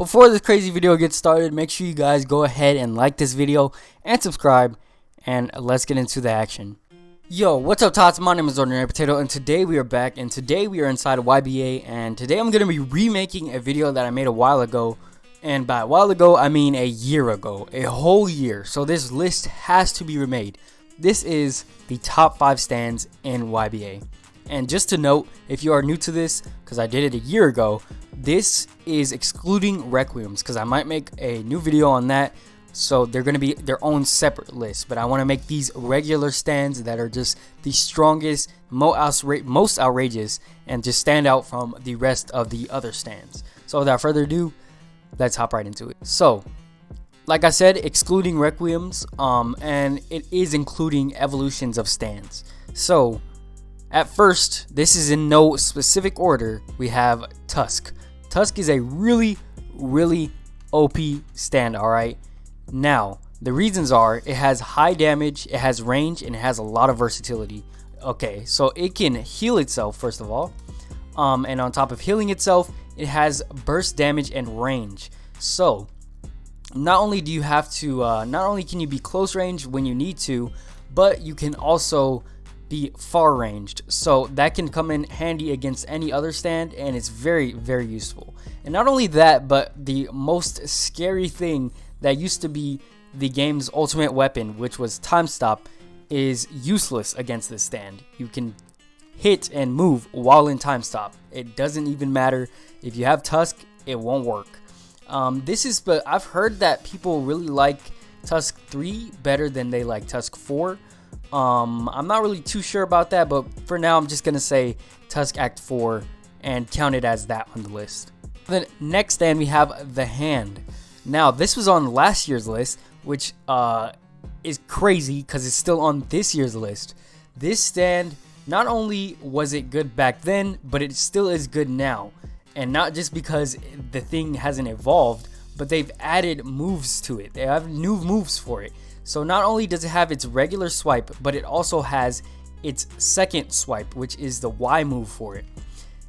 before this crazy video gets started, make sure you guys go ahead and like this video and subscribe, and let's get into the action. Yo, what's up, tots? My name is Ordinary Potato, and today we are back, and today we are inside of YBA, and today I'm going to be remaking a video that I made a while ago, and by a while ago, I mean a year ago, a whole year, so this list has to be remade. This is the top 5 stands in YBA, and just to note, if you are new to this, because I did it a year ago, this is excluding Requiems, because I might make a new video on that. So they're going to be their own separate list, but I want to make these regular stands that are just the strongest, most outrageous, and just stand out from the rest of the other stands. So without further ado, let's hop right into it. So, like I said, excluding Requiems, and it is including evolutions of stands. So, at first, this is in no specific order, we have Tusk. Tusk is a really OP stand, alright? Now, the reasons are it has high damage, it has range, and it has a lot of versatility. Okay, so it can heal itself, first of all. And on top of healing itself, it has burst damage and range. So, not only do you have to, not only can you be close range when you need to, but you can also be far ranged. So that can come in handy against any other stand, and it's very useful. And not only that, but the most scary thing that used to be the game's ultimate weapon, which was time stop, is useless against this stand. You can hit and move while in time stop. It doesn't even matter. If you have Tusk, it won't work. But I've heard that people really like Tusk 3 better than they like Tusk 4. I'm not really too sure about that, but for now I'm just gonna say Tusk Act 4 and count it as that on the list. The next stand we have the Hand. Now, this was on last year's list, which is crazy because it's still on this year's list. This stand, not only was it good back then, but it still is good now. And not just because the thing hasn't evolved, but they've added moves to it. They have new moves for it. So not only does it have its regular swipe, but it also has its second swipe, which is the Y move for it.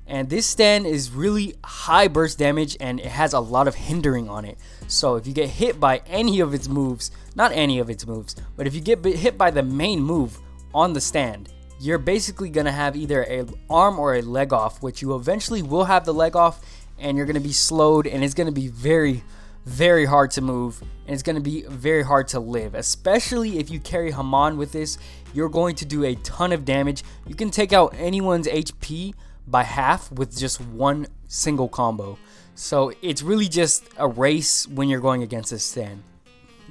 And this stand is really high burst damage, and it has a lot of hindering on it. So if you get hit by any of its moves, not any of its moves, but if you get hit by the main move on the stand, you're basically going to have either an arm or a leg off, which you eventually will have the leg off, and you're going to be slowed, and it's going to be very hard to move, and it's going to be very hard to live. Especially if you carry Haman with this, you're going to do a ton of damage. You can take out anyone's HP by half with just one single combo. So it's really just a race when you're going against this stand.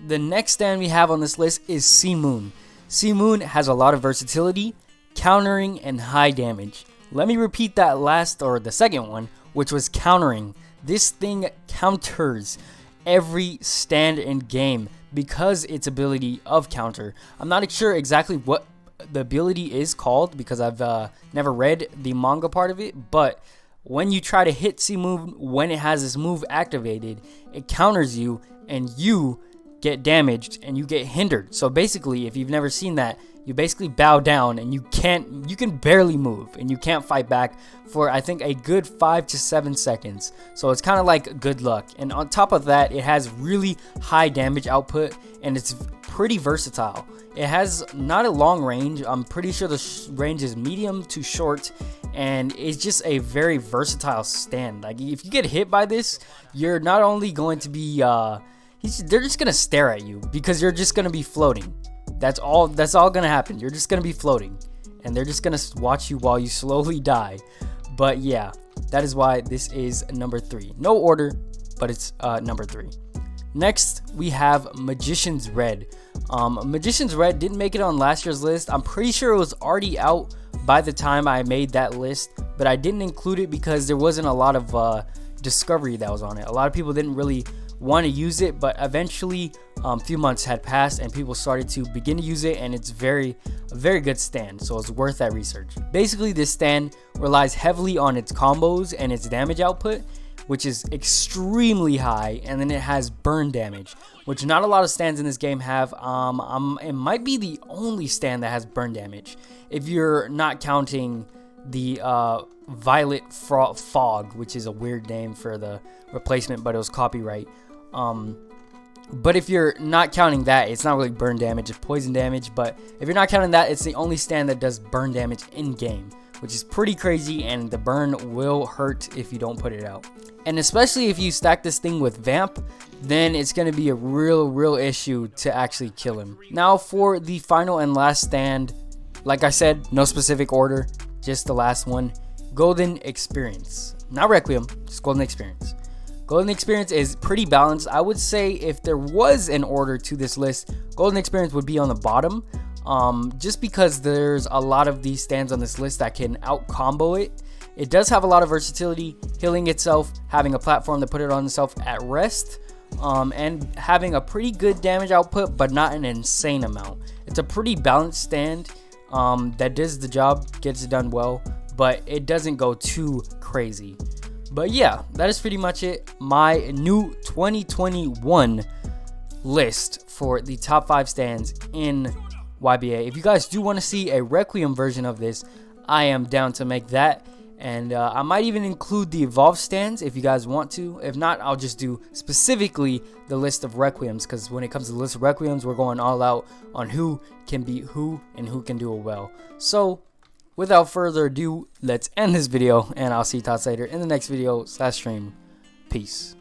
The next stand we have on this list is Sea Moon. Sea Moon has a lot of versatility, countering, and high damage. Let me repeat that the second one, which was countering. This thing counters every stand in game because its ability of counter. I'm not sure exactly what the ability is called because I've never read the manga part of it, but when you try to hit Sea Moon when it has this move activated, it counters you and you get damaged and you get hindered. So basically, if you've never seen that, you basically bow down and you can barely move and you can't fight back for, I think, a good 5 to 7 seconds. So it's kind of like good luck. And on top of that, it has really high damage output, and it's pretty versatile. It has not a long range. I'm pretty sure the range is medium to short, and it's just a very versatile stand. Like, if you get hit by this, you're not only going to be they're just gonna stare at you because you're just gonna be floating. That's all gonna happen. You're just gonna be floating, and they're just gonna watch you while you slowly die. But yeah, that is why this is number 3. No order, but it's number 3. Next, we have Magician's Red. Magician's Red didn't make it on last year's list. I'm pretty sure it was already out by the time I made that list, but I didn't include it because there wasn't a lot of discovery that was on it. A lot of people didn't really want to use it, but eventually a few months had passed and people started to begin to use it, and it's a very good stand, so it's worth that research. Basically, this stand relies heavily on its combos and its damage output, which is extremely high, and then it has burn damage, which not a lot of stands in this game have. It might be the only stand that has burn damage if you're not counting the Violet Fog, which is a weird name for the replacement, but it was copyright. But if you're not counting that, it's not really burn damage, it's poison damage. But if you're not counting that, it's the only stand that does burn damage in game, which is pretty crazy, and the burn will hurt if you don't put it out. And especially if you stack this thing with Vamp, then it's going to be a real issue to actually kill him. Now for the final and last stand, like I said, no specific order, just the last one. Golden Experience. Not Requiem, just Golden Experience. Golden Experience is pretty balanced. I would say if there was an order to this list, Golden Experience would be on the bottom. Just because there's a lot of these stands on this list that can out combo it. It does have a lot of versatility, healing itself, having a platform to put it on itself at rest, and having a pretty good damage output, but not an insane amount. It's a pretty balanced stand that does the job, gets it done well, but it doesn't go too crazy. But yeah, that is pretty much it. My new 2021 list for the top 5 stands in YBA. If you guys do want to see a Requiem version of this, I am down to make that. And I might even include the Evolve stands if you guys want to. If not, I'll just do specifically the list of Requiems, because when it comes to the list of Requiems, we're going all out on who can beat who and who can do it well. So without further ado, let's end this video, and I'll see you tots later in the next video / stream. Peace.